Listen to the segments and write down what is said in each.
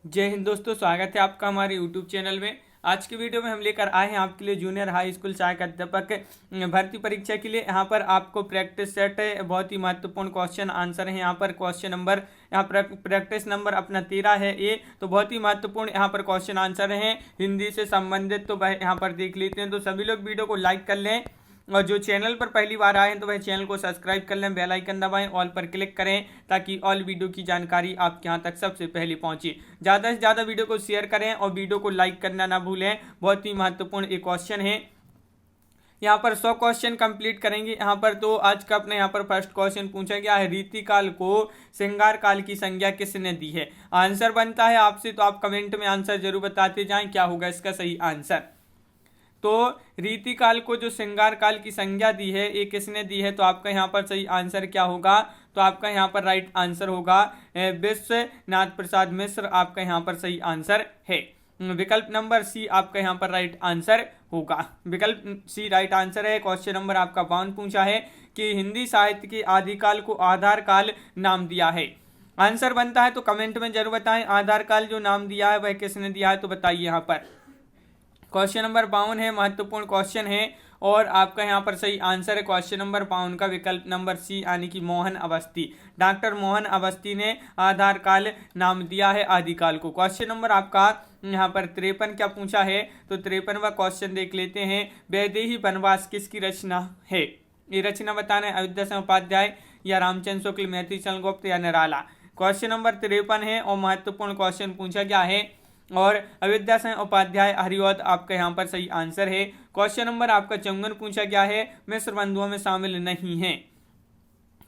जय हिंद दोस्तों, स्वागत है आपका हमारे यूट्यूब चैनल में। आज की वीडियो में हम लेकर आए हैं आपके लिए जूनियर हाई स्कूल सहायक अध्यापक भर्ती परीक्षा के लिए। यहाँ पर आपको प्रैक्टिस सेट है, बहुत ही महत्वपूर्ण क्वेश्चन आंसर है। यहाँ पर क्वेश्चन नंबर यहाँ प्रैक्टिस नंबर अपना 13 है ये, तो बहुत ही महत्वपूर्ण यहाँ पर क्वेश्चन आंसर हैं हिंदी से संबंधित। तो वह यहाँ पर देख लेते हैं। तो सभी लोग वीडियो को लाइक कर लें और जो चैनल पर पहली बार आए हैं तो वह चैनल को सब्सक्राइब कर लें, बेल आइकन दबाएं, ऑल पर क्लिक करें ताकि ऑल वीडियो की जानकारी आपके यहाँ तक सबसे पहले पहुंचे। ज़्यादा से ज़्यादा वीडियो को शेयर करें और वीडियो को लाइक करना ना भूलें। बहुत ही महत्वपूर्ण एक क्वेश्चन है। यहाँ पर 100 क्वेश्चन कंप्लीट करेंगे। यहाँ पर तो आज का अपने यहाँ पर फर्स्ट क्वेश्चन पूछा गया है, रीतिकाल को श्रृंगार काल की संज्ञा किसने दी है। आंसर बनता है आपसे, तो आप कमेंट में आंसर जरूर बताते जाएं क्या होगा इसका सही आंसर। तो रीतिकाल को जो श्रृंगार काल की संज्ञा दी है ये किसने दी है, तो आपका यहाँ पर सही आंसर क्या होगा, तो आपका यहाँ पर राइट आंसर होगा विश्वनाथ प्रसाद मिश्र। आपका यहाँ पर सही आंसर है। विकल्प नंबर सी आपका यहाँ पर राइट आंसर होगा। विकल्प सी राइट आंसर है। क्वेश्चन नंबर आपका 52 पूछा है कि हिंदी साहित्य के आदिकाल को आधार काल नाम दिया है। आंसर बनता है तो कमेंट में जरूर बताएं, आधार काल जो नाम दिया है वह किसने दिया है, तो बताइए। यहाँ पर क्वेश्चन नंबर 52 है, महत्वपूर्ण क्वेश्चन है और आपका यहाँ पर सही आंसर है क्वेश्चन नंबर 52 का विकल्प नंबर सी यानी कि मोहन अवस्थी। डॉक्टर मोहन अवस्थी ने आधार काल नाम दिया है आदिकाल को। क्वेश्चन नंबर आपका यहाँ पर 53 क्या पूछा है, तो 53वां क्वेश्चन देख लेते हैं। वैदेही वनवास किसकी रचना है। ये रचना बताना है अयोध्या सिंह उपाध्याय या रामचंद्र शुक्ल, मैथिली चंद्र गुप्त या निराला। क्वेश्चन नंबर 53 है और महत्वपूर्ण क्वेश्चन पूछा गया है और अयोध्या सिंह उपाध्याय हरिऔध आपका यहाँ पर सही आंसर है। क्वेश्चन नंबर आपका 54 पूछा गया है, मिस्र बंधुओं में शामिल नहीं है।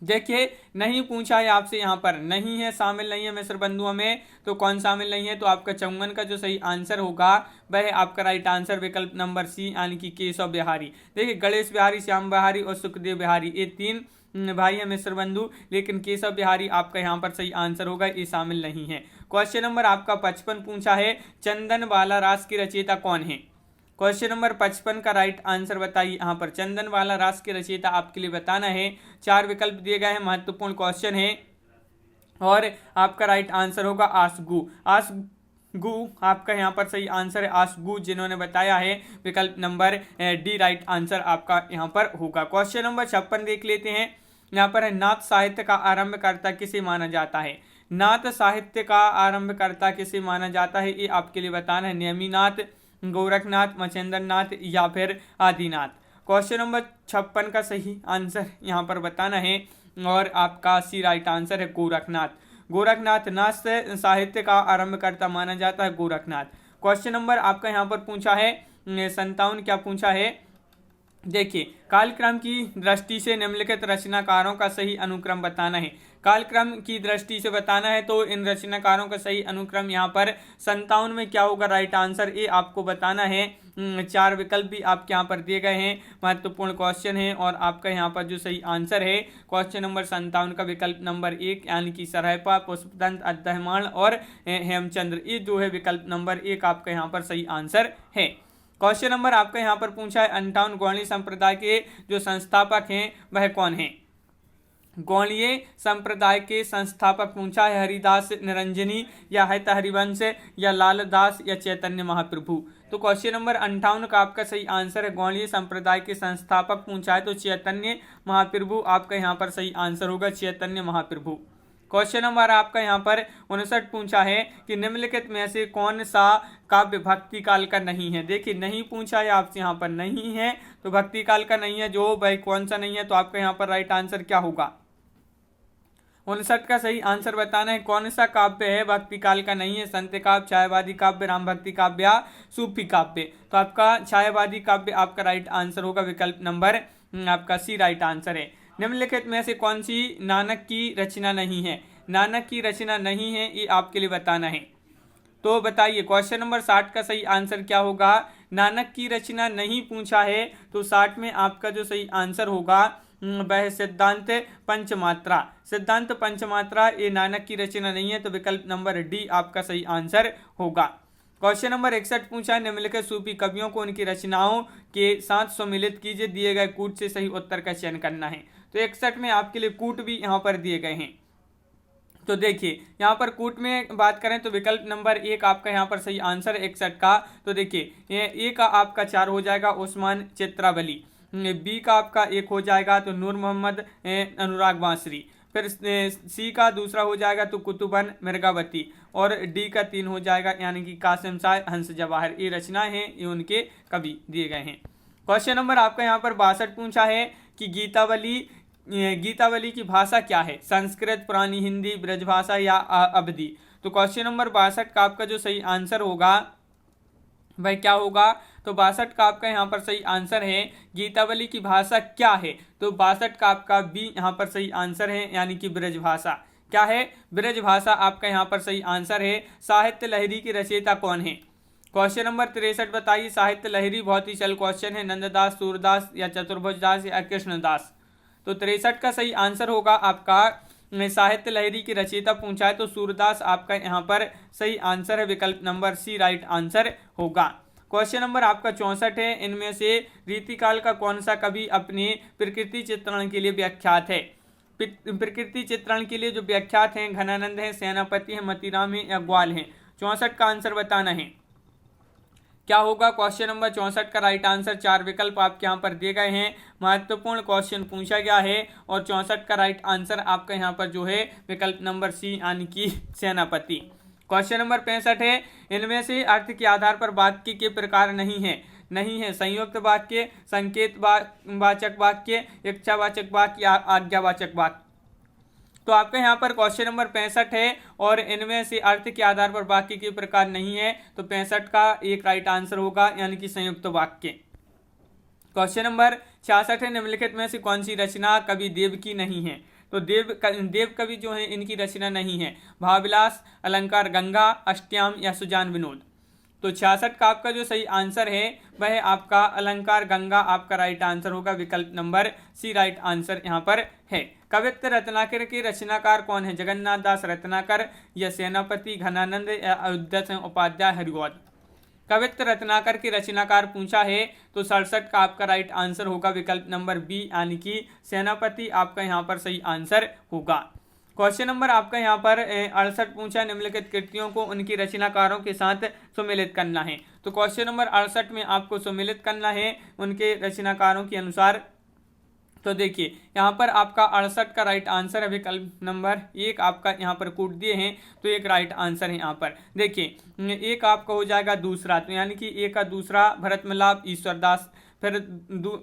देखिए नहीं पूछा है आपसे, यहाँ पर नहीं है, शामिल नहीं है मिस्र बंधुओं में, तो कौन शामिल नहीं है, तो आपका 54 का जो सही आंसर होगा वह आपका राइट आंसर विकल्प नंबर सी यानी कि केशव बिहारी। देखिए गणेश बिहारी, श्याम बिहारी और सुखदेव बिहारी ये 3 भाई है मिस्र बंधु, लेकिन केशव बिहारी आपका यहाँ पर सही आंसर होगा, ये शामिल नहीं है। क्वेश्चन नंबर आपका 55 पूछा है, चंदन वाला रास की रचयिता कौन है। क्वेश्चन नंबर 55 का राइट आंसर बताइए। यहाँ पर चंदन वाला रास के रचयिता आपके लिए बताना है। 4 विकल्प दिए गए हैं, महत्वपूर्ण क्वेश्चन है और आपका राइट आंसर होगा आसगू। आसगू आपका यहाँ पर सही आंसर है, आसगू जिन्होंने बताया है। विकल्प नंबर डी राइट आंसर आपका यहाँ पर होगा। क्वेश्चन नंबर 56 देख लेते हैं। यहाँ पर है, नाथ साहित्य का आरंभकर्ता किसे माना जाता है। नाथ साहित्य का आरंभकर्ता किसे माना जाता है, ये आपके लिए बताना है। नेमिनाथ, गोरखनाथ, मच्छेंद्रनाथ या फिर आदिनाथ। क्वेश्चन नंबर 56 का सही आंसर यहाँ पर बताना है और आपका सी राइट आंसर है गोरखनाथ। गोरखनाथ नाथ साहित्य का आरंभकर्ता माना जाता है गोरखनाथ। क्वेश्चन नंबर आपका यहाँ पर पूछा है 57 क्या पूछा है। देखिए कालक्रम की दृष्टि से निम्नलिखित रचनाकारों का सही अनुक्रम बताना है। कालक्रम की दृष्टि से बताना है तो इन रचनाकारों का सही अनुक्रम यहाँ पर 57 में क्या होगा, राइट आंसर ये आपको बताना है। 4 विकल्प भी आपके यहाँ पर दिए गए हैं, महत्वपूर्ण क्वेश्चन है और आपका यहाँ पर जो सही आंसर है क्वेश्चन नंबर 57 का विकल्प नंबर 1 यानी कि सरहपा, पुष्पदंत, अद्दहमाण और हेमचंद्र, ये जो है विकल्प नंबर 1 आपका यहाँ पर सही आंसर है। क्वेश्चन नंबर आपका यहाँ पर पूछा है 58 गौड़ीय संप्रदाय के जो संस्थापक हैं वह कौन है। गौड़ीय संप्रदाय के संस्थापक पूछा है, हरिदास निरंजनी या है हरिवंश या लालदास या चैतन्य महाप्रभु। तो क्वेश्चन नंबर 58 का आपका सही आंसर है, गौड़ीय संप्रदाय के संस्थापक पूछा है तो चैतन्य महाप्रभु आपका यहाँ पर सही आंसर होगा, चैतन्य महाप्रभु। क्वेश्चन नंबर आपका यहाँ पर 59 पूछा है कि निम्नलिखित में से कौन सा काव्य भक्ति काल का नहीं है। देखिए नहीं पूछा है आपसे, यहाँ पर नहीं है तो भक्ति काल का नहीं है, जो भाई कौन सा नहीं है, तो आपका यहाँ पर राइट आंसर क्या होगा। 59 का सही आंसर बताना है, कौन सा काव्य है भक्ति काल का नहीं है। संत काव्य, छायावादी काव्य, राम भक्ति काव्य या सूफी काव्य। तो आपका छायावादी काव्य आपका राइट आंसर होगा, विकल्प नंबर आपका सी राइट आंसर है। निम्नलिखित में से कौन सी नानक की रचना नहीं है। नानक की रचना नहीं है ये आपके लिए बताना है, तो बताइए क्वेश्चन नंबर 60 का सही आंसर क्या होगा। नानक की रचना नहीं पूछा है तो 60 में आपका जो सही आंसर होगा वह सिद्धांत पंचमात्रा। सिद्धांत पंचमात्रा ये नानक की रचना नहीं है, तो विकल्प नंबर डी आपका सही आंसर होगा। क्वेश्चन नंबर 61 पूछा है, निम्नलिखित सूफी कवियों को उनकी रचनाओं के साथ सम्मिलित कीजिए, दिए गए कूट से सही उत्तर का चयन करना है। तो 61 में आपके लिए कूट भी यहाँ पर दिए गए हैं। तो देखिए यहाँ पर कूट में बात करें तो विकल्प नंबर 1 आपका यहाँ पर सही आंसर 61 का। तो देखिए ए का आपका 4 हो जाएगा उस्मान चित्रावली, बी का आपका 1 हो जाएगा तो नूर मोहम्मद अनुराग बांसुरी, फिर सी का दूसरा हो जाएगा तो कुतुबन मिर्गावती, और डी का 3 हो जाएगा यानी कि कासिम शाह हंस जवाहर। ये रचनाएं हैं, ये उनके कवि दिए गए हैं। क्वेश्चन नंबर आपका यहाँ पर 62 पूछा है कि गीतावली की भाषा क्या है, संस्कृत, पुरानी हिंदी, ब्रजभाषा या अवधी। तो क्वेश्चन नंबर 62 का आपका जो सही आंसर होगा भाई क्या होगा, तो 62 का आपका यहाँ पर सही आंसर है गीतावली की भाषा क्या है, तो 62 का आपका बी यहाँ पर सही आंसर है यानी कि ब्रजभाषा। क्या है, ब्रजभाषा आपका यहाँ पर सही आंसर है। साहित्य लहरी की रचयिता कौन है। क्वेश्चन नंबर 63 बताइए, साहित्य लहरी बहुत ही सरल क्वेश्चन है, नंददास, सूरदास या चतुर्भुज दास या कृष्णदास। तो 63 का सही आंसर होगा आपका, साहित्य लहरी की रचयिता पूछा है तो सूरदास आपका यहाँ पर सही आंसर है, विकल्प नंबर सी राइट आंसर होगा। क्वेश्चन नंबर आपका 64 है, इनमें से रीतिकाल का कौन सा कवि अपने प्रकृति चित्रण के लिए व्याख्यात है। प्रकृति चित्रण के लिए जो व्याख्यात हैं घनानंद है, सेनापति है, मतीराम है या ग्वाल है। 64 का आंसर बताना है क्या होगा। क्वेश्चन नंबर 64 का राइट आंसर 4 विकल्प आपके यहाँ पर दिए गए हैं। महत्वपूर्ण क्वेश्चन पूछा गया है और 64 का राइट आंसर आपका यहाँ पर जो है विकल्प नंबर सी यानी कि सेनापति। क्वेश्चन नंबर 65 है, इनमें से अर्थ के आधार पर वाक्य के प्रकार नहीं है संयुक्त वाक्य, संकेत वाचक वाक्य, इच्छावाचक वाक्य या आज्ञावाचक वाक्य। तो आपका यहाँ पर क्वेश्चन नंबर 65 है और इनमें से अर्थ के आधार पर वाक्य के प्रकार नहीं है, तो 65 का एक राइट आंसर होगा यानी कि संयुक्त वाक्य। क्वेश्चन नंबर 66 है, निम्नलिखित में से कौन सी रचना कवि देव की नहीं है। तो देव कवि जो है इनकी रचना नहीं है। भावविलास, अलंकार गंगा, अष्टयाम या सुजान विनोद। तो 66 का आपका जो सही आंसर है वह आपका अलंकार गंगा आपका राइट आंसर होगा, विकल्प नंबर सी राइट आंसर यहाँ पर है। कवित्व रत्नाकर के रचनाकार कौन है, जगन्नाथ दास रत्नाकर या सेनापति घनानंद या अयोध्या सिंह उपाध्याय हरिऔध। कवित्व रत्नाकर के रचनाकार पूछा है तो 67 का आपका राइट आंसर होगा, विकल्प नंबर बी यानी कि सेनापति आपका यहाँ पर सही आंसर होगा। क्वेश्चन नंबर आपका यहाँ पर 68 पूछा, निम्नलिखित कृतियों को उनकी रचनाकारों के साथ सम्मिलित करना है। तो क्वेश्चन नंबर 68 में आपको सम्मिलित करना है उनके रचनाकारों के अनुसार। तो देखिए यहाँ पर आपका 68 का राइट आंसर है, विकल्प नंबर 1 आपका यहाँ पर कूट दिए हैं तो एक राइट आंसर है। यहाँ पर देखिए एक आपका हो जाएगा दूसरा, तो यानी कि एक का दूसरा भरत मिलाप ईश्वरदास, फिर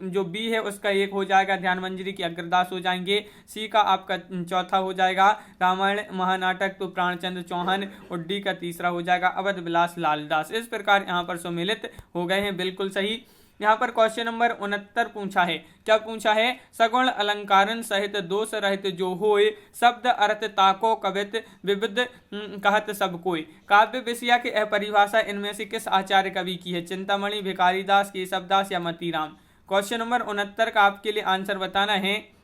जो बी है उसका एक हो जाएगा ध्यान मंजरी की अग्रदास हो जाएंगे। सी का आपका चौथा हो जाएगा रामायण महानाटक तो प्राणचंद्र चौहान, और डी का तीसरा हो जाएगा अवध विलास लालदास। इस प्रकार यहाँ पर सम्मिलित हो गए हैं, बिल्कुल सही। यहाँ पर क्वेश्चन नंबर 69 पूछा है, क्या पूछा है, सगुण अलंकारन सहित दोष रहित जो होए, शब्द अर्थ ताको कवित विविध कहत सब कोई। काव्य विषया की परिभाषा इनमें से किस आचार्य कवि की है, चिंतामणि, भिखारीदास, केशवदास या मतीराम। क्वेश्चन नंबर 69 का आपके लिए आंसर बताना है।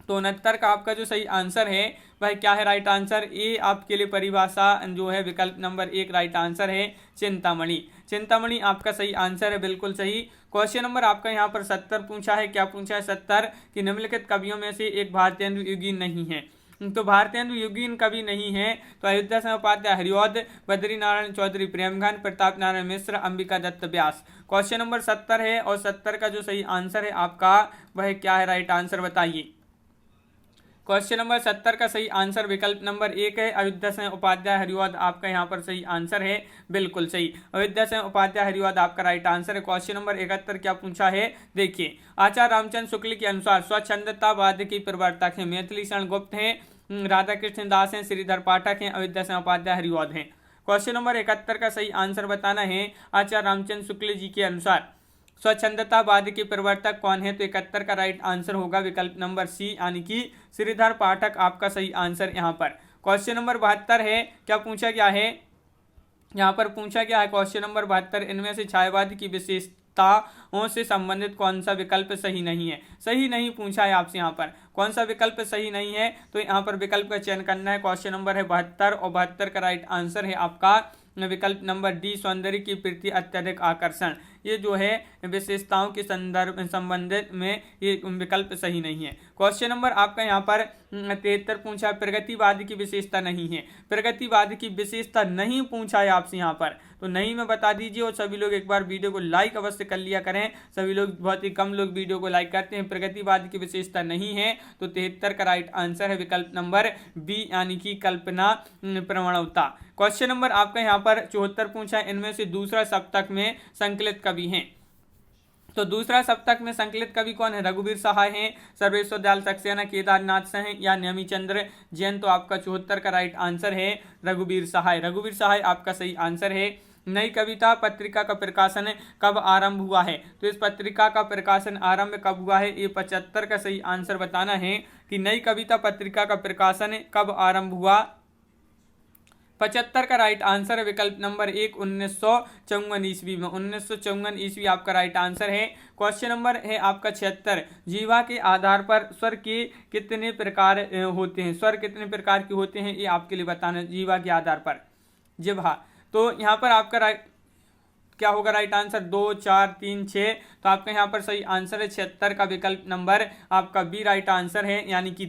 तो 69 का आपका जो सही आंसर है वह क्या है, राइट आंसर ए आपके लिए परिभाषा जो है विकल्प नंबर 1 राइट आंसर है, चिंतामणि। चिंतामणि आपका सही आंसर है, बिल्कुल सही। क्वेश्चन नंबर आपका यहाँ पर 70 पूछा है, क्या पूछा है 70 कि निम्नलिखित कवियों में से एक भारतेंदु युगीन नहीं है। तो भारतेंदु युगीन कवि नहीं है तो अयोध्या सिंह उपाध्याय हरिऔध, बद्री नारायण चौधरी प्रेमघन, प्रताप नारायण मिश्र, अंबिका दत्त व्यास। क्वेश्चन नंबर 70 है और 70 का जो सही आंसर है आपका वह क्या है, राइट आंसर बताइए। क्वेश्चन नंबर 70 का सही आंसर विकल्प नंबर 1 है, अयोध्या सिंह उपाध्याय हरिऔध आपका यहाँ पर सही आंसर है, बिल्कुल सही। अयोध्या सिंह उपाध्याय हरिऔध आपका राइट आंसर है। क्वेश्चन नंबर 71 क्या पूछा है, देखिए आचार्य रामचंद्र शुक्ल के अनुसार स्वच्छंदतावाद के प्रवर्तक हैं मैथिली शरण गुप्त हैं, राधा कृष्ण दास हैं, श्रीधर पाठक हैं, अयोध्या सिंह उपाध्याय हरिऔध हैं। क्वेश्चन नंबर 71 का सही आंसर बताना है, आचार्य रामचंद्र शुक्ल जी के अनुसार स्वच्छंदतावाद के प्रवर्तक कौन है, तो 71 का राइट आंसर होगा, विकल्प नंबर सी यानी कि श्रीधर पाठक आपका सही आंसर यहाँ पर। क्वेश्चन नंबर 72 है, क्या पूछा गया है, यहाँ पर पूछा गया है क्वेश्चन नंबर 72, इनमें से छायावाद की विशेषताओं से संबंधित कौन सा विकल्प सही नहीं है। सही नहीं पूछा है आपसे, यहाँ पर कौन सा विकल्प सही नहीं है, तो यहाँ पर विकल्प का चयन करना है। क्वेश्चन नंबर है 72 और 72 का राइट आंसर है आपका विकल्प नंबर डी, सौंदर्य की प्रति अत्यधिक आकर्षण। ये जो है विशेषताओं के संबंधित में ये विकल्प सही नहीं है। क्वेश्चन नंबर आपका यहाँ पर 73 पूछा है, प्रगतिवाद की विशेषता नहीं है। प्रगतिवाद की विशेषता नहीं पूछा है आपसे यहाँ पर, तो नहीं में बता दीजिए। और सभी लोग एक बार वीडियो को लाइक अवश्य कर लिया करें। सभी लोग, बहुत ही कम लोग वीडियो को लाइक करते हैं। प्रगतिवाद की विशेषता नहीं है, तो 73 का राइट आंसर है विकल्प नंबर बी, यानी कि कल्पना प्रवणता। क्वेश्चन नंबर आपका यहाँ पर 74 पूछा है, इनमें से दूसरा सप्तक में संकलित कवि हैं। तो दूसरा सप्तक में संकलित कवि कौन है? रघुवीर सहाय हैं, सर्वेश्वर दयाल सक्सेना, केदारनाथ से हैं या नेमिचंद्र जैन। तो आपका 74 का राइट आंसर है रघुवीर सहाय। रघुवीर सहाय आपका सही आंसर है। नई कविता पत्रिका का प्रकाशन कब आरंभ हुआ है? तो इस पत्रिका का प्रकाशन आरंभ कब हुआ है? ये 75 का सही आंसर बताना है कि नई कविता पत्रिका का प्रकाशन कब आरंभ हुआ। 75 का राइट आंसर है विकल्प नंबर 1, 1954 ईस्वी में। 1954 ईस्वी आपका राइट आंसर है। क्वेश्चन नंबर है आपका 76, जीवा के आधार पर स्वर के कितने प्रकार होते हैं? स्वर कितने प्रकार के होते हैं, ये आपके लिए बताना। जीवा के आधार पर जिह्वा, तो यहाँ पर आपका राइट क्या होगा? Right answer 2, 4, 3, 6। तो आपका यहाँ पर सही आंसर है 76 का विकल्प नंबर आपका बी राइट आंसर है, यानी कि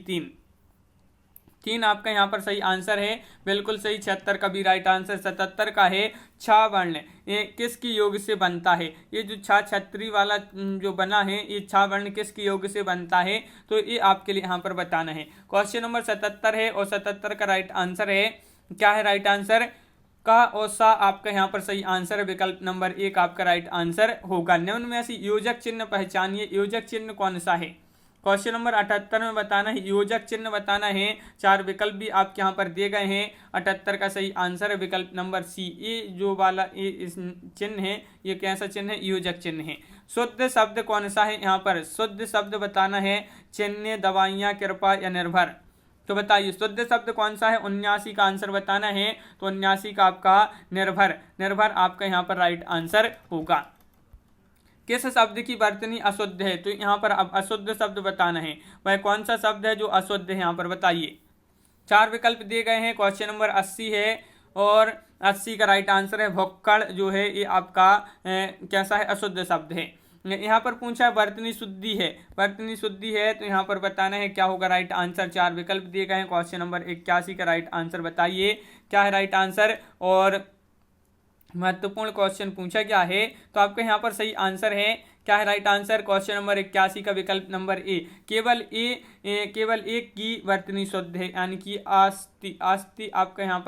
3 आपका यहाँ पर सही आंसर है, बिल्कुल सही। 76 का भी राइट आंसर। 77 का है छा वर्ण, ये किसकी योग से बनता है? ये जो छा छत्री वाला जो बना है, ये छा वर्ण किसकी योग से बनता है? तो ये आपके लिए यहाँ पर बताना है। क्वेश्चन नंबर 77 है और 77 का राइट आंसर है, क्या है राइट आंसर? का और सा आपका यहाँ पर सही आंसर है, विकल्प नंबर 1 आपका राइट आंसर होगा। निम्न में से योजक चिन्ह पहचानिए। योजक चिन्ह कौन सा है? क्वेश्चन नंबर 78 में बताना है, योजक चिन्ह बताना है। 4 विकल्प भी आपके यहाँ पर दिए गए हैं। 78 का सही आंसर है विकल्प नंबर सी। ये जो वाला ये इस चिन्ह है, ये कैसा चिन्ह है? योजक चिन्ह है। शुद्ध शब्द कौन सा है? यहाँ पर शुद्ध शब्द बताना है। चिन्ह, दवाइयाँ, कृपा या निर्भर। तो बताइए शुद्ध शब्द कौन सा है? 79 का आंसर बताना है। तो 79 का आपका निर्भर। निर्भर आपका यहाँ पर राइट आंसर होगा। किस शब्द की वर्तनी अशुद्ध है? तो यहाँ पर अब अशुद्ध शब्द बताना है। वह कौन सा शब्द है जो अशुद्ध है? यहाँ पर बताइए। 4 विकल्प दिए गए हैं। क्वेश्चन नंबर 80 है और 80 का राइट आंसर है भुक्कड़ जो है, ये आपका कैसा है? अशुद्ध शब्द है। यहाँ पर पूछा है वर्तनी शुद्धि है। वर्तनी शुद्धि है, तो यहाँ पर बताना है क्या होगा राइट आंसर। 4 विकल्प दिए गए हैं। क्वेश्चन नंबर 81 का राइट आंसर बताइए, क्या है राइट आंसर। और महत्वपूर्ण क्वेश्चन पूछा गया है, तो आपका यहाँ पर सही आंसर है, क्या है राइट आंसर। क्वेश्चन नंबर 81 का विकल्प नंबर ए। केवल एक की वर्तनी शुद्ध है, यानी कि आस्ति। आस्ति आपका यहाँ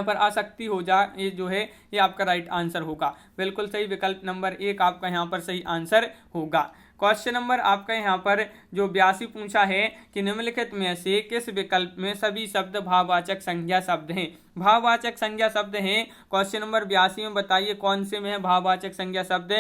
पर आसक्ति हो जाए, ये जो है ये आपका राइट आंसर होगा। बिल्कुल सही, विकल्प नंबर 1 आपका यहाँ पर सही आंसर होगा। क्वेश्चन नंबर आपका यहाँ पर जो 82 पूछा है कि निम्नलिखित में से किस विकल्प में सभी शब्द भाववाचक संज्ञा शब्द हैं? भाववाचक संज्ञा शब्द हैं। क्वेश्चन नंबर 82 में बताइए कौन से में है भाववाचक संज्ञा शब्द।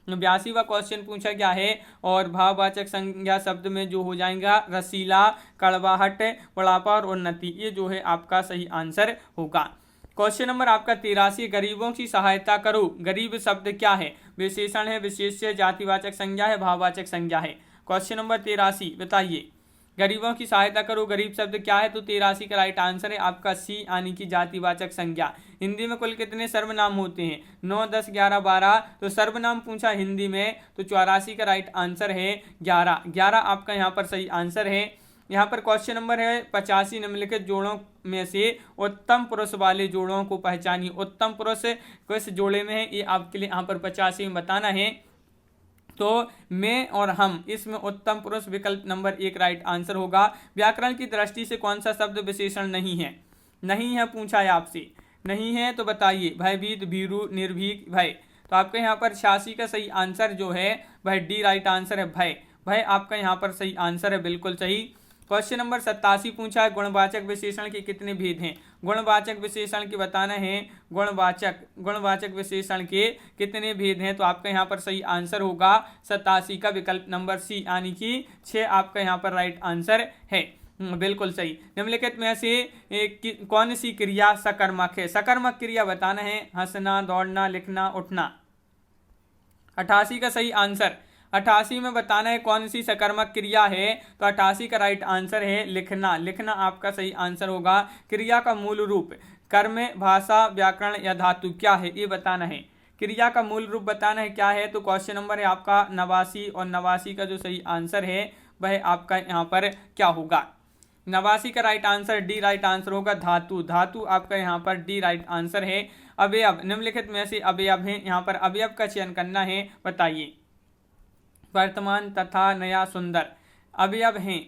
82वां क्वेश्चन पूछा गया है और भाववाचक संज्ञा शब्द में जो हो जाएगा रसीला, कड़वाहट, बुढ़ापा और उन्नति, ये जो है आपका सही आंसर होगा। क्वेश्चन नंबर आपका 83, गरीबों की सहायता करो। गरीब शब्द क्या है? विशेषण है, विशेष्य, जातिवाचक संज्ञा है, भाववाचक संज्ञा है। क्वेश्चन नंबर 83 बताइए, गरीबों की सहायता करो, गरीब शब्द क्या है? तो 83 का राइट आंसर है आपका सी, यानी कि जातिवाचक संज्ञा। हिंदी में कुल कितने सर्वनाम होते हैं? 9, 10, 11, 12। तो सर्वनाम पूछा हिंदी में, तो 84 का राइट आंसर है 11। 11 आपका यहाँ पर सही आंसर है। यहाँ पर क्वेश्चन नंबर है 85, निम्नलिखित जोड़ों में से उत्तम पुरुष वाले जोड़ों को पहचानिए। उत्तम पुरुष किस जोड़े में है, ये आपके लिए यहाँ पर 85 में बताना है। तो मैं और हम, इसमें उत्तम पुरुष विकल्प नंबर 1 राइट आंसर होगा। व्याकरण की दृष्टि से कौन सा शब्द विशेषण नहीं है? नहीं है पूछा है आपसे, नहीं है तो बताइए। भयभीत, भीरू, निर्भीक, भय। तो आपके यहाँ पर 86 का सही आंसर जो है वह डी राइट आंसर है, भय। भय आपका यहाँ पर सही आंसर है, बिल्कुल सही। क्वेश्चन नंबर 87 पूछा है, गुणवाचक विशेषण के कितने भेद हैं? गुणवाचक विशेषण के बताना है। गुणवाचक विशेषण के कितने भेद हैं? तो आपका यहाँ पर सही आंसर होगा 87 का विकल्प नंबर सी, यानी कि 6 आपका यहाँ पर राइट आंसर है, बिल्कुल सही। निम्नलिखित में से कौन सी क्रिया सकर्मक है? सकर्मक क्रिया बताना है। हंसना, दौड़ना, लिखना, उठना। 88 का सही आंसर। 88 में बताना है कौन सी सकर्मक क्रिया है? तो 88 का राइट आंसर है लिखना। लिखना आपका सही आंसर होगा। क्रिया का मूल रूप कर्म, भाषा, व्याकरण या धातु क्या है, ये बताना है। क्रिया का मूल रूप बताना है क्या है? तो क्वेश्चन नंबर है आपका 89 और 89 का जो सही आंसर है वह आपका यहाँ पर क्या होगा। 89 का right answer D right answer होगा धातु। धातु आपका यहाँ पर डी राइट आंसर है। अवयव, निम्नलिखित में से अवयव है, यहाँ पर अवयव का चयन करना है, बताइए। वर्तमान, तथा, नया, सुंदर अवयव हैं।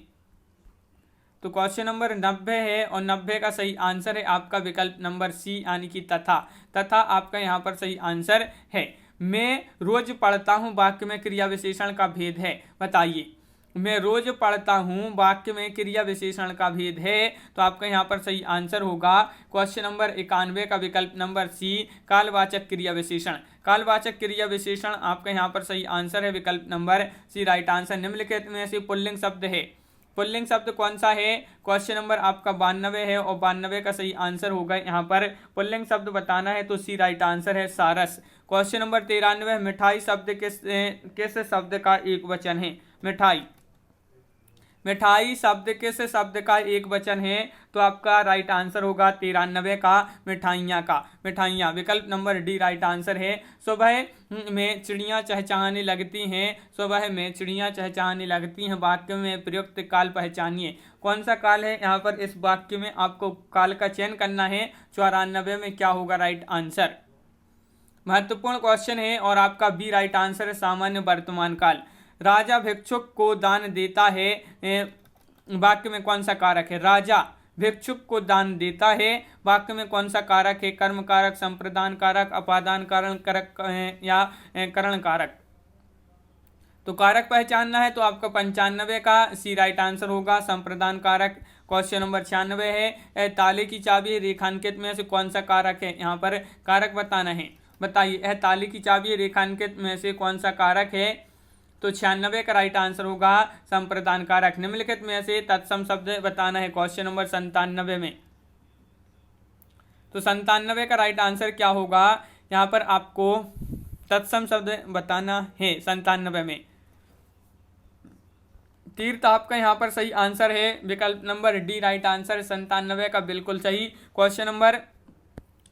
तो क्वेश्चन नंबर 90 है और 90 का सही आंसर है आपका विकल्प नंबर सी यानी कि तथा। तथा आपका यहाँ पर सही आंसर है। मैं रोज पढ़ता हूँ वाक्य में क्रिया विशेषण का भेद है, बताइए। मैं रोज पढ़ता हूँ वाक्य में क्रिया विशेषण का भेद है, तो आपका यहाँ पर सही आंसर होगा क्वेश्चन नंबर 91 का विकल्प नंबर सी कालवाचक क्रिया विशेषण। कालवाचक क्रिया विशेषण आपका यहाँ पर सही आंसर है विकल्प नंबर सी राइट आंसर। निम्नलिखित में से पुल्लिंग शब्द है, पुल्लिंग शब्द कौन सा है। क्वेश्चन नंबर आपका 92 है और 92 का सही आंसर होगा यहाँ पर पुल्लिंग शब्द बताना है, तो सी राइट आंसर है सारस। क्वेश्चन नंबर 93 मिठाई शब्द किस शब्द का एक वचन है। मिठाई, मिठाई शब्द किस शब्द का एक वचन है, तो आपका राइट आंसर होगा 93 का मिठाइयाँ का। मिठाइयाँ विकल्प नंबर डी राइट आंसर है। सुबह में चिड़ियाँ चहचहाने लगती हैं, सुबह में चिड़ियाँ चहचहाने लगती हैं वाक्य में प्रयुक्त काल पहचानिए। कौन सा काल है यहाँ पर इस वाक्य में, आपको काल का चयन करना है। 94 में क्या होगा राइट आंसर। महत्वपूर्ण क्वेश्चन है और आपका बी राइट आंसर है सामान्य वर्तमान काल। राजा भिक्षुक को दान देता है, वाक्य में कौन सा कारक है। राजा भिक्षुक को दान देता है, वाक्य में कौन सा कारक है। कर्म कारक, संप्रदान कारक, अपादान कारक या करण कारक। तो कारक पहचानना है, तो आपका 95 का सी राइट आंसर होगा संप्रदान कारक। क्वेश्चन नंबर 96 है ताले की चाबी रेखांकित में से कौन सा कारक है, यहाँ पर कारक बताना है, बताइए। यह ताले की चाबी रेखांकित में से कौन सा कारक है, तो 96 का राइट आंसर होगा संप्रदान कारक। निम्नलिखित में से तत्सम शब्द बताना है क्वेश्चन नंबर 97 में। तो 97 का राइट आंसर क्या होगा, यहाँ पर आपको तत्सम शब्द बताना है 97 में। तीर्थ आपका यहाँ पर सही आंसर है विकल्प नंबर डी राइट आंसर 97 का बिल्कुल सही। क्वेश्चन नंबर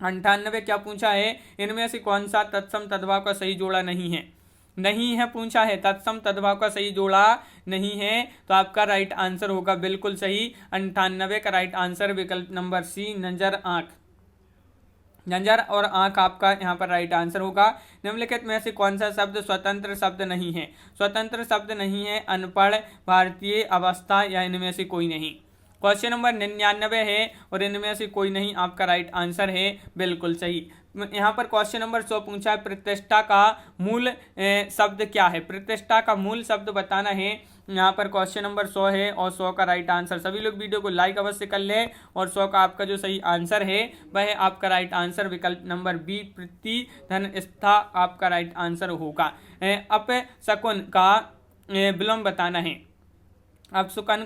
98 क्या पूछा है, इनमें से कौन सा तत्सम तद्भाव का सही जोड़ा नहीं है। नहीं है पूछा है, तत्सम तद्भाव का सही जोड़ा नहीं है, तो आपका राइट आंसर होगा बिल्कुल सही 98 का राइट आंसर विकल्प नंबर सी नजर आंख। नजर और आंख आपका यहाँ पर राइट आंसर होगा। निम्नलिखित में से कौन सा शब्द स्वतंत्र शब्द नहीं है। स्वतंत्र शब्द नहीं है अनपढ़, भारतीय, अवस्था या इनमें से कोई नहीं। क्वेश्चन नंबर 99 है और इनमें से कोई नहीं आपका राइट आंसर है बिल्कुल सही। यहाँ पर क्वेश्चन नंबर 100 पूछा है प्रतिष्ठा का मूल शब्द क्या है। प्रतिष्ठा का मूल शब्द बताना है, यहाँ पर क्वेश्चन नंबर 100 है और 100 का राइट आंसर। सभी लोग वीडियो को लाइक अवश्य कर ले और 100 का आपका जो सही आंसर है वह आपका राइट आंसर विकल्प नंबर बी प्रतिधनस्था आपका राइट आंसर होगा। अपशकुन का विलोम बताना है। अपशकुन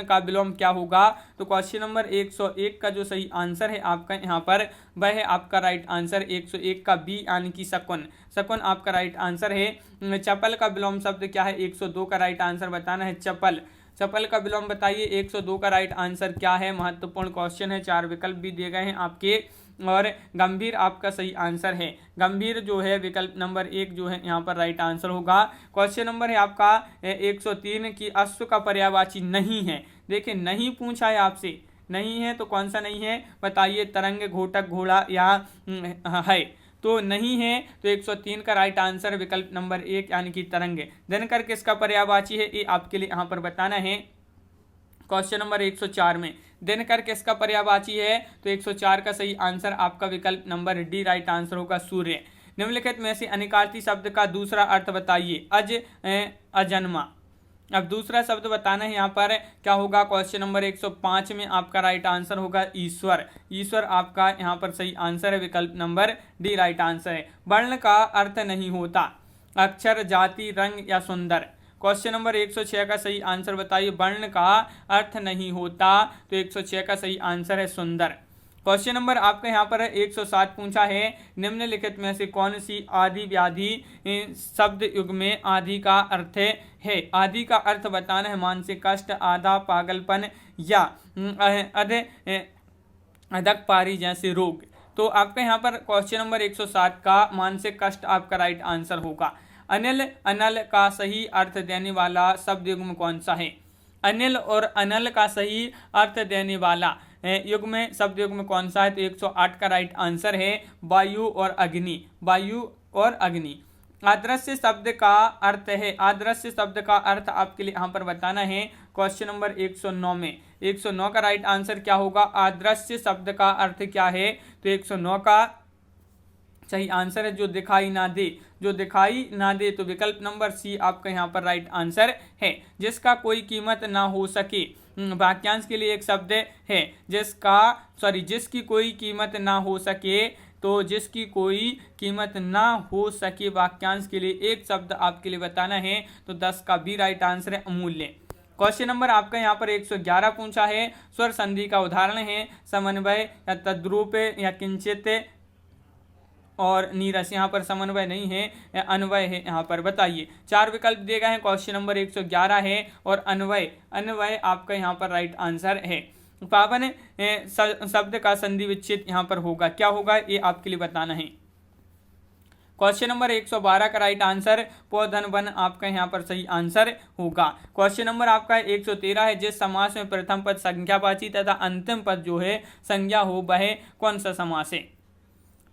का विलोम क्या होगा, तो क्वेश्चन नंबर 101 का जो सही आंसर है आपका यहाँ पर वह है आपका राइट आंसर 101 का बी यानी कि शकुन। शकुन आपका राइट आंसर है। चपल का विलोम शब्द क्या है, 102 का राइट आंसर बताना है चपल। चपल का विलोम बताइए, 102 का राइट आंसर क्या है। महत्वपूर्ण क्वेश्चन है, 4 विकल्प भी दिए गए हैं आपके। और गंभीर आपका सही आंसर है। गंभीर जो है विकल्प नंबर 1 जो है यहाँ पर राइट आंसर होगा। क्वेश्चन नंबर है आपका 103 की अश्व का पर्यायवाची नहीं है। देखिए नहीं पूछा है आपसे, नहीं है तो कौन सा नहीं है बताइए। तरंग, घोटक, घोड़ा या है, तो नहीं है तो 103 का राइट आंसर विकल्प नंबर 1 यानी कि तरंग। दिनकर किसका पर्यायवाची है, ये आपके लिए यहाँ पर बताना है। क्वेश्चन नंबर 104 में दिनकर किसका पर्यायवाची है, तो 104 का सही आंसर आपका विकल्प नंबर डी राइट आंसर होगा सूर्य। निम्नलिखित में से अनिकार्ती शब्द का दूसरा अर्थ बताइए। अजन्मा। अब दूसरा शब्द बताना है यहाँ पर क्या होगा। क्वेश्चन नंबर 105 में आपका राइट आंसर होगा ईश्वर। ईश्वर आपका यहाँ पर सही आंसर है विकल्प नंबर डी राइट आंसर है। वर्ण का अर्थ नहीं होता, अक्षर, जाति, रंग या सुंदर। क्वेश्चन नंबर 106 का सही आंसर बताइए। वर्ण का अर्थ नहीं होता, तो 106 का सही आंसर है सुंदर। क्वेश्चन नंबर आपका यहाँ पर 107 पूछा है। निम्नलिखित में से कौन सी आदि व्याधि शब्द युग में आदि का अर्थ है। आदि का अर्थ बताना है मानसिक कष्ट, आधा, पागलपन या अधक पारी जैसे रोग। तो आपका यहाँ पर क्वेश्चन नंबर 107 का मानसिक कष्ट आपका राइट आंसर होगा। अनिल अनल का सही अर्थ देने वाला शब्द युग्म कौन सा है? अनिल और अनल का सही अर्थ देने वाला युग्म शब्द युग्म कौन सा है? तो 108 का राइट आंसर है वायु और अग्नि। वायु और अग्नि। आदर्श शब्द का अर्थ है, आदर्श शब्द का अर्थ आपके लिए यहाँ पर बताना है क्वेश्चन नंबर 109 में। 109 का राइट आंसर क्या होगा? आदर्श शब्द का अर्थ क्या है? तो 109 का सही आंसर है जो दिखाई ना दे, जो दिखाई ना दे। तो विकल्प नंबर सी आपका यहाँ पर राइट आंसर है। जिसका कोई कीमत ना हो सके, वाक्यांश के लिए एक शब्द है जिसकी कोई कीमत ना हो सके, तो जिसकी कोई कीमत ना हो सके वाक्यांश के लिए एक शब्द आपके लिए बताना है। तो 10 का भी राइट आंसर है अमूल्य। क्वेश्चन नंबर आपका यहाँ पर 111 पूछा है। स्वर संधि का उदाहरण है समन्वय या तद्रूप या किंचित और नीरस। यहाँ पर समन्वय नहीं है, अन्वय है। यहाँ पर बताइए। 4 विकल्प दिए गए हैं। क्वेश्चन नंबर 111 है और अन्वय, अन्वय आपका यहाँ पर राइट आंसर है। पावन शब्द का संधि विच्छेद यहाँ पर होगा, क्या होगा ये आपके लिए बताना है। क्वेश्चन नंबर 112 का राइट आंसर पौधन वन आपका यहाँ पर सही आंसर होगा। क्वेश्चन नंबर आपका 113 है। जिस समास में प्रथम पद संज्ञावाची तथा अंतिम पद जो है संज्ञा हो वह कौन सा समास है?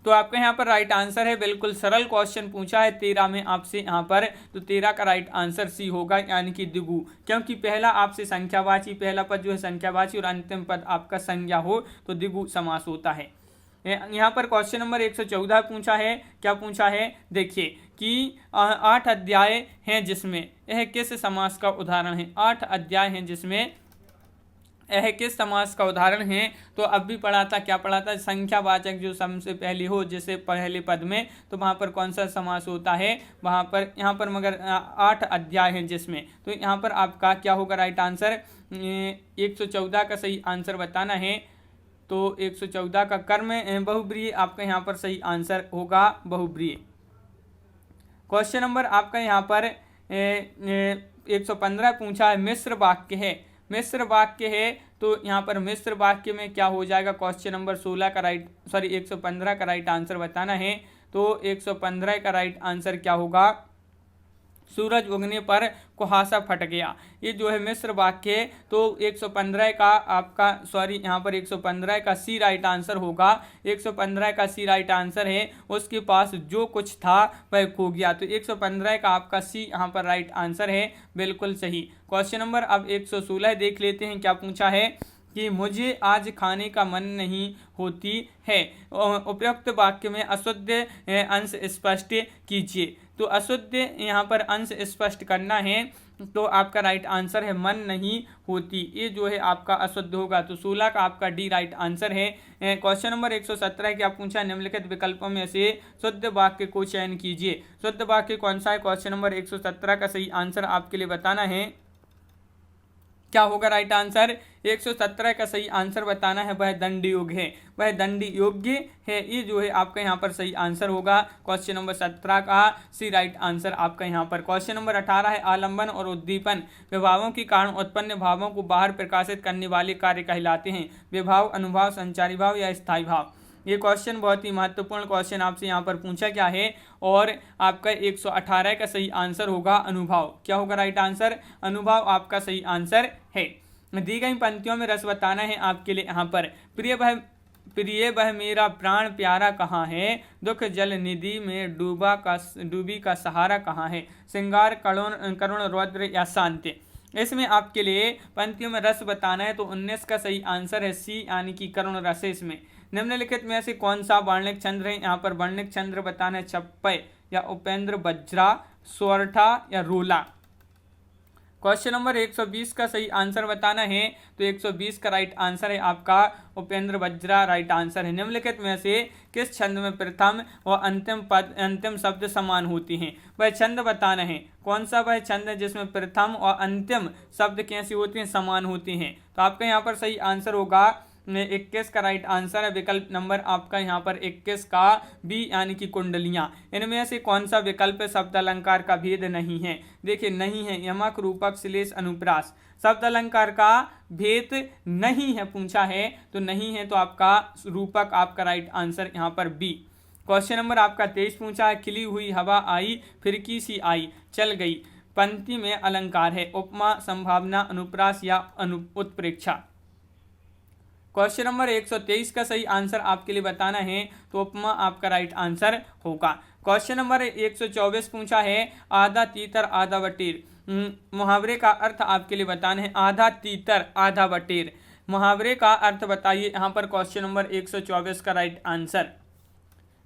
तो आपका यहाँ पर राइट आंसर है, बिल्कुल सरल क्वेश्चन पूछा है 13 में आपसे यहाँ पर। तो 13 का राइट आंसर सी होगा, यानी कि द्विगु, क्योंकि पहला आपसे संख्यावाची, पहला पद जो है संख्यावाची और अंतिम पद आपका संज्ञा हो तो द्विगु समास होता है। यहाँ पर क्वेश्चन नंबर 114 पूछा है। क्या पूछा है? देखिए कि 8 अध्याय हैं जिसमें यह किस समास का उदाहरण है? 8 अध्याय हैं जिसमें यह किस समास का उदाहरण है? तो अब भी पढ़ा था, क्या पढ़ा था? संख्यावाचक जो सबसे पहले हो जैसे पहले पद में, तो वहाँ पर कौन सा समास होता है? वहाँ पर, यहाँ पर मगर 8 अध्याय हैं जिसमें, तो यहाँ पर आपका क्या होगा राइट आंसर? 114 का सही आंसर बताना है। तो 114 का कर्म बहुब्रीहि आपका यहाँ पर सही आंसर होगा बहुब्रीहि। क्वेश्चन नंबर आपका यहाँ पर 115 पूछा है। मिश्र वाक्य है, मिश्र वाक्य है, तो यहाँ पर मिश्र वाक्य में क्या हो जाएगा? क्वेश्चन नंबर 16 का 115 का राइट आंसर बताना है। तो 115 का राइट आंसर क्या होगा? सूरज उगने पर कुहासा फट गया। ये जो है मिश्र वाक्य है। तो 115 का आपका यहाँ पर 115 का सी राइट आंसर होगा। 115 का सी राइट आंसर है। उसके पास जो कुछ था वह खो गया। तो 115 का आपका सी यहाँ पर राइट आंसर है, बिल्कुल सही। क्वेश्चन नंबर अब 116 देख लेते हैं। क्या पूछा है कि मुझे आज खाने का मन नहीं होती है। उपयुक्त वाक्य में अशुद्ध अंश स्पष्ट कीजिए। तो अशुद्ध यहाँ पर अंश स्पष्ट करना है, तो आपका राइट आंसर है मन नहीं होती। ये जो है आपका अशुद्ध होगा। तो 16 का आपका डी राइट आंसर है। क्वेश्चन नंबर 117 क्या पूछा? निम्नलिखित विकल्पों में से शुद्ध वाक्य को चयन कीजिए। शुद्ध वाक्य कौन सा है? क्वेश्चन नंबर 117 का सही आंसर आपके लिए बताना है। क्या होगा राइट आंसर? 117 का सही आंसर बताना है, वह दंड योग्य है, वह दंड योग्य है। ये जो है आपका यहाँ पर सही आंसर होगा। क्वेश्चन नंबर 17 का सी राइट आंसर आपका यहाँ पर। क्वेश्चन नंबर 18 है। आलंबन और उद्दीपन विभावों के कारण उत्पन्न भावों को बाहर प्रकाशित करने वाले कार्य कहलाते हैं। विभाव, अनुभाव, संचारी भाव या स्थायी भाव। ये क्वेश्चन बहुत ही महत्वपूर्ण क्वेश्चन आपसे यहाँ पर पूछा गया है और आपका 118 का सही आंसर होगा अनुभव। क्या होगा राइट आंसर? अनुभव आपका सही आंसर है। दी गई पंक्तियों में रस बताना है आपके लिए यहाँ पर। प्रिय वह मेरा प्राण प्यारा कहाँ है, दुख जल निधि में डूबी का सहारा कहाँ है, श्रृंगार करुण रौद्र या शांति। इसमें आपके लिए पंक्तियों में रस बताना है। तो 19 का सही आंसर है सी, यानी कि करुण रस। इसमें निम्नलिखित में से कौन सा वर्णिक चंद्र है? यहाँ पर वर्णिक चंद्र बताना है छप्पय या उपेंद्र बज्रा, सोरठा या रोला। क्वेश्चन नंबर 120 का सही आंसर बताना है। तो 120 का राइट आंसर है आपका उपेंद्र बज्रा राइट आंसर है। निम्नलिखित में से किस छंद में प्रथम व अंतिम शब्द समान होती हैं? वह छंद बताना है। कौन सा वह छंद है जिसमें प्रथम और अंतिम शब्द कैसी होती हैं? समान होती हैं। तो आपका यहाँ पर सही आंसर होगा 21 का राइट आंसर है। विकल्प नंबर आपका यहाँ पर 21 का बी, यानी कि कुंडलियां। इनमें से कौन सा विकल्प शब्द अलंकार का भेद नहीं है? देखिए नहीं है। यमक, रूपक, श्लेष, अनुप्रास। शब्द अलंकार का भेद नहीं है पूछा है, तो नहीं है। तो आपका रूपक आपका राइट आंसर यहाँ पर बी। क्वेश्चन नंबर आपका 23 पूछा है, खिली हुई हवा आई, फिरकी सी आई, चल गई। पंक्ति में अलंकार है, उपमा, संभावना, अनुप्रास या उत्प्रेक्षा। क्वेश्चन नंबर 123 का सही आंसर आपके लिए बताना है, तो उपमा आपका राइट आंसर होगा। क्वेश्चन नंबर 124 पूछा है, आधा तीतर आधा बटेर। मुहावरे का अर्थ आपके लिए बताना है, आधा तीतर आधा बटेर। मुहावरे का अर्थ बताइए यहाँ पर। क्वेश्चन नंबर 124 का राइट आंसर,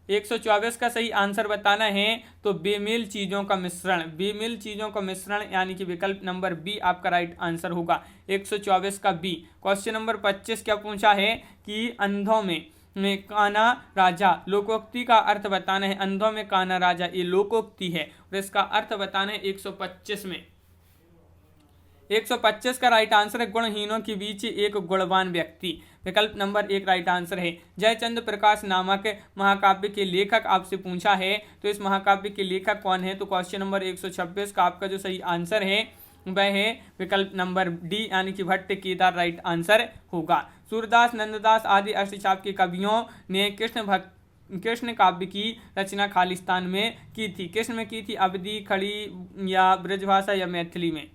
124 का सही आंसर बताना है, तो बेमेल चीजों का मिश्रण। बेमेल चीजों का मिश्रण यानी कि विकल्प नंबर बी आपका राइट आंसर होगा, 124 का बी। क्वेश्चन नंबर 25 क्या पूछा है कि अंधों में काना राजा, लोकोक्ति का अर्थ बताना है। अंधों में काना राजा ये लोकोक्ति है और इसका अर्थ बताना है 125 में। 125 का राइट आंसर है, गुणहीनों के बीच एक गुणवान व्यक्ति। विकल्प नंबर 1 राइट आंसर है। जयचंद्र प्रकाश नामक महाकाव्य के लेखक आपसे पूछा है, तो इस महाकाव्य के लेखक कौन है? तो क्वेश्चन नंबर 126 का आपका जो सही आंसर है वह है विकल्प नंबर डी यानी कि भट्ट केदार राइट आंसर होगा। सूरदास, नंददास आदि अष्टचाप के कवियों ने कृष्ण काव्य की रचना खालिस्तान में की थी। किस में की थी? अवधी, खड़ी या ब्रजभाषा या मैथिली में?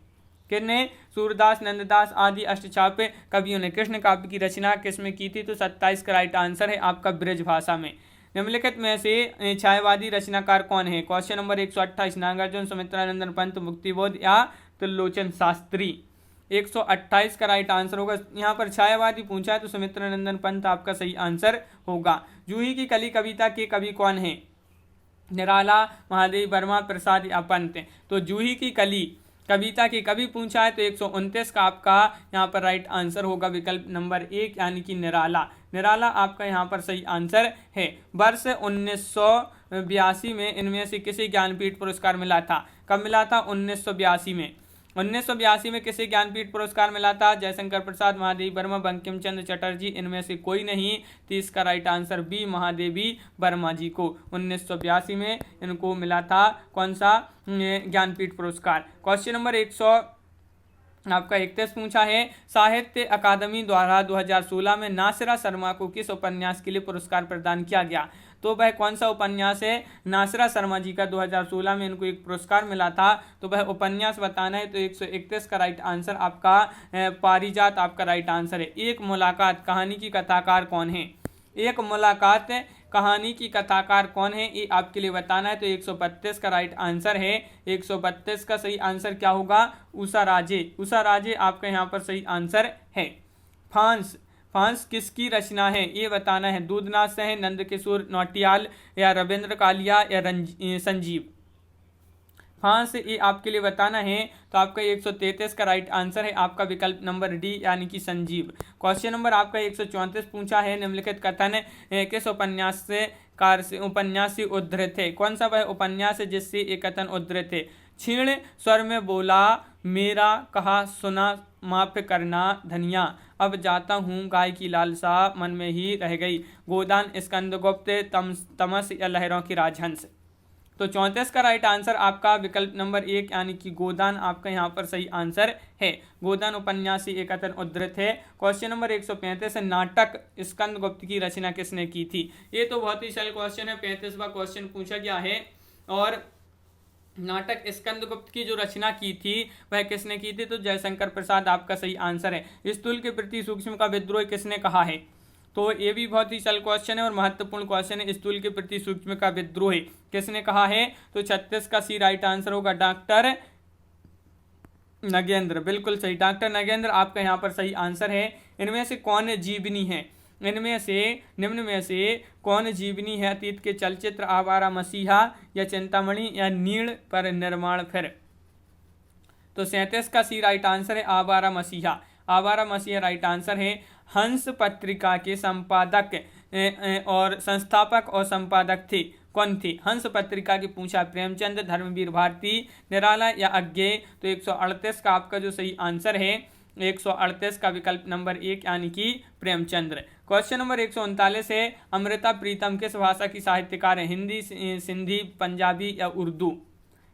किसने? सूरदास, नंददास आदि अष्टचाप कवियों ने कृष्ण काव्य की रचना किस में की थी? तो 27 का राइट आंसर है आपका ब्रजभाषा में। निम्नलिखित में से छायावादी रचनाकार कौन है? क्वेश्चन नंबर 128, नागार्जुन, सुमित्रानंदन पंत, मुक्तिबोध या त्रिलोचन शास्त्री। 128 का राइट आंसर होगा। यहाँ पर छायावादी पूछा है तो सुमित्रानंदन पंत आपका सही आंसर होगा। जूही की कली कविता के कवि कौन है? निराला, महादेवी वर्मा, प्रसाद या पंत? तो जूही की कली कविता के कवि पूछा है तो 129 का आपका यहाँ पर राइट आंसर होगा विकल्प नंबर 1 यानी कि निराला। निराला आपका यहाँ पर सही आंसर है। वर्ष 1982 में इनमें से किसे ज्ञानपीठ पुरस्कार मिला था? कब मिला था? 1982 में। 1982 में किसे ज्ञानपीठ पुरस्कार मिला था? जयशंकर प्रसाद, महादेवी वर्मा, बंकिम चंद्र चटर्जी, इनमें से कोई नहीं। 30 का right answer B, Mahadevi Varma ji को 1982 में इनको मिला था कौन सा ज्ञानपीठ पुरस्कार। क्वेश्चन नंबर 131 पूछा है, साहित्य अकादमी द्वारा 2016 में नासिरा शर्मा को किस उपन्यास के लिए पुरस्कार प्रदान किया गया? तो वह कौन सा उपन्यास है? नासिरा शर्मा जी का 2016 में इनको एक पुरस्कार मिला था, तो वह उपन्यास बताना है। तो 131 का राइट आंसर आपका पारिजात आपका राइट आंसर है। एक मुलाकात कहानी की कथाकार कौन है? एक मुलाकात कहानी की कथाकार कौन है ये आपके लिए बताना है। तो 132 का राइट आंसर है। 132 का सही आंसर क्या होगा? उषा राजे। उषा राजे आपका यहाँ पर सही आंसर है। फांस, फांस किसकी रचना है ये बताना है। दूधनाथ से, नंदकिशोर नौटियाल या रविंद्र कालिया या संजीव? फांस ये आपके लिए बताना है। तो आपका 133 का राइट आंसर है आपका विकल्प नंबर डी यानी कि संजीव। क्वेश्चन नंबर आपका 134 पूछा है, निम्नलिखित कथन किस उपन्यास से उद्धृत है? कौन सा वह उपन्यास है जिससे ये कथन उद्धृत है? क्षीण स्वर में बोला मेरा, कहा सुना माफ करना धनिया, अब जाता हूँ गाय की लालसा मन में ही रह गई। गोदान, स्कंदगुप्त, तमस या लहरों की राजहंस? तो 34 का राइट आंसर आपका विकल्प नंबर 1 यानी कि गोदान आपका यहाँ पर सही आंसर है। गोदान उपन्यास से एक कथन उद्धृत है। क्वेश्चन नंबर 135 नाटक स्कंदगुप्त की रचना किसने की थी? ये तो बहुत ही सरल क्वेश्चन है, 35वां क्वेश्चन पूछा गया है। और नाटक स्कंदगुप्त की जो रचना की थी वह किसने की थी? तो जयशंकर प्रसाद आपका सही आंसर है। स्थूल के प्रति सूक्ष्म का विद्रोह किसने कहा है? तो ये भी बहुत ही सरल क्वेश्चन है और महत्वपूर्ण क्वेश्चन है। स्थूल के प्रति सूक्ष्म का विद्रोह किसने कहा है? तो 36 का सी राइट आंसर होगा डॉक्टर नगेंद्र। बिल्कुल सही, डॉक्टर नगेंद्र आपका यहाँ पर सही आंसर है। इनमें से कौन जीवनी है? इनमें से निम्न में से कौन जीवनी है? अतीत के चलचित्र, आवारा मसीहा या चिंतामणि या नीड़ पर निर्माण फिर? तो 37 का सी राइट आंसर है आवारा मसीहा। आवारा मसीहा राइट आंसर है। हंस पत्रिका के संपादक और संस्थापक और संपादक थे कौन थे? हंस पत्रिका की पूछा प्रेमचंद, धर्मवीर भारती, निराला या अज्ञेय? तो 138 का आपका जो सही आंसर है 138 का विकल्प नंबर 1 यानी कि प्रेमचंद्र। क्वेश्चन नंबर 139 है, अमृता प्रीतम किस भाषा की साहित्यकार है? हिंदी, सिंधी, पंजाबी या उर्दू?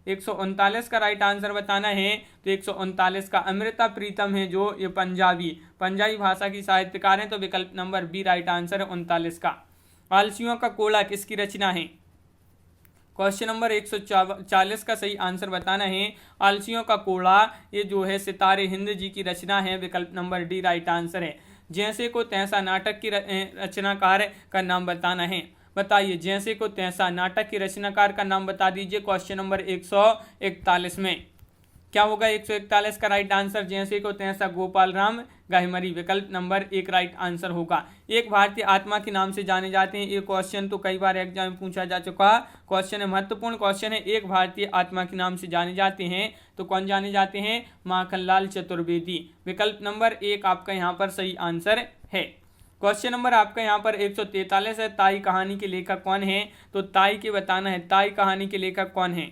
139 का राइट आंसर बताना है। तो 139 का अमृता प्रीतम है जो ये पंजाबी भाषा की साहित्यकार है। तो विकल्प नंबर बी राइट आंसर है 39 का। आलसियों का कोड़ा किसकी रचना है? क्वेश्चन नंबर 140 का सही आंसर बताना है। आलसियों का कोड़ा ये जो है सितारे हिंद जी की रचना है। विकल्प नंबर डी राइट आंसर है। जैसे को तैसा नाटक की रचनाकार का नाम बताना है। बताइए, जैसे को तैसा नाटक की रचनाकार का नाम बता दीजिए। क्वेश्चन नंबर 141 में क्या होगा? 141 का राइट आंसर जैसे को तैसा गोपाल राम गाहिमरी। विकल्प नंबर 1 राइट आंसर होगा। एक भारतीय आत्मा के नाम से जाने जाते हैं। ये क्वेश्चन तो कई बार एग्जाम में पूछा जा चुका क्वेश्चन है, महत्वपूर्ण क्वेश्चन है। एक भारतीय आत्मा के नाम से जाने जाते हैं तो कौन जाने जाते हैं? माखनलाल चतुर्वेदी। विकल्प नंबर 1 आपका यहाँ पर सही आंसर है। क्वेश्चन नंबर आपका यहाँ पर 143 है। ताई कहानी के लेखक कौन है? तो ताई के बताना है, ताई कहानी के लेखक कौन है?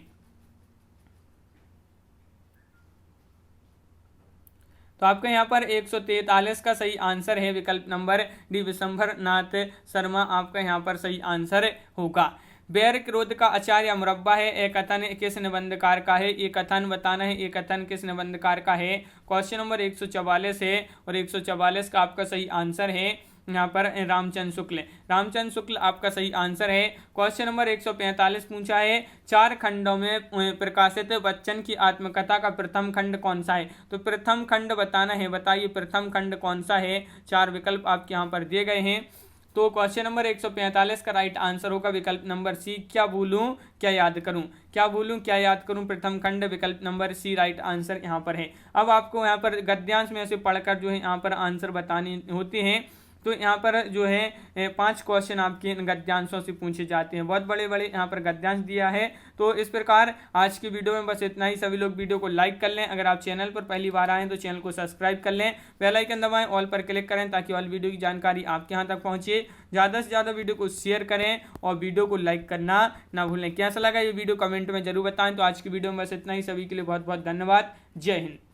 तो आपका यहाँ पर 143 का सही आंसर है। विकल्प नंबर डी विशंभर नाथ शर्मा आपका यहाँ पर सही आंसर होगा। बैर क्रोध का आचार्य मुरब्बा है। एक कथन किस निबंधकार का है? ये कथन बताना है, ये कथन किस निबंधकार का है? क्वेश्चन नंबर 144 है और 144 का आपका सही आंसर है यहाँ पर रामचंद्र शुक्ल। रामचंद्र शुक्ल आपका सही आंसर है। क्वेश्चन नंबर 145 पूछा है, 4 खंडों में प्रकाशित बच्चन की आत्मकथा का प्रथम खंड कौन सा है? तो प्रथम खंड बताना है। बताइए प्रथम खंड कौन सा है? 4 विकल्प आपके यहाँ पर दिए गए हैं। तो क्वेश्चन नंबर 145 का राइट आंसर होगा विकल्प नंबर सी, क्या भूलूं क्या याद करूं। क्या भूलूं क्या याद करूं प्रथम खंड। विकल्प नंबर सी राइट आंसर यहाँ पर है। अब आपको यहाँ पर गद्यांश में से पढ़कर जो है यहाँ पर आंसर बताने होते हैं। तो यहाँ पर जो है 5 क्वेश्चन आपके इन गद्यांशों से पूछे जाते हैं। बहुत बड़े बड़े यहाँ पर गद्यांश दिया है। तो इस प्रकार आज की वीडियो में बस इतना ही। सभी लोग वीडियो को लाइक कर लें। अगर आप चैनल पर पहली बार आए तो चैनल को सब्सक्राइब कर लें, बेल आइकन दबाएं, ऑल पर क्लिक करें ताकि ऑल वीडियो की जानकारी आपके यहाँ तक पहुँचे। ज़्यादा से ज़्यादा वीडियो को शेयर करें और वीडियो को लाइक करना ना भूलें। कैसा लगा ये वीडियो कमेंट में जरूर बताएं। तो आज की वीडियो में बस इतना ही। सभी के लिए बहुत बहुत धन्यवाद। जय हिंद।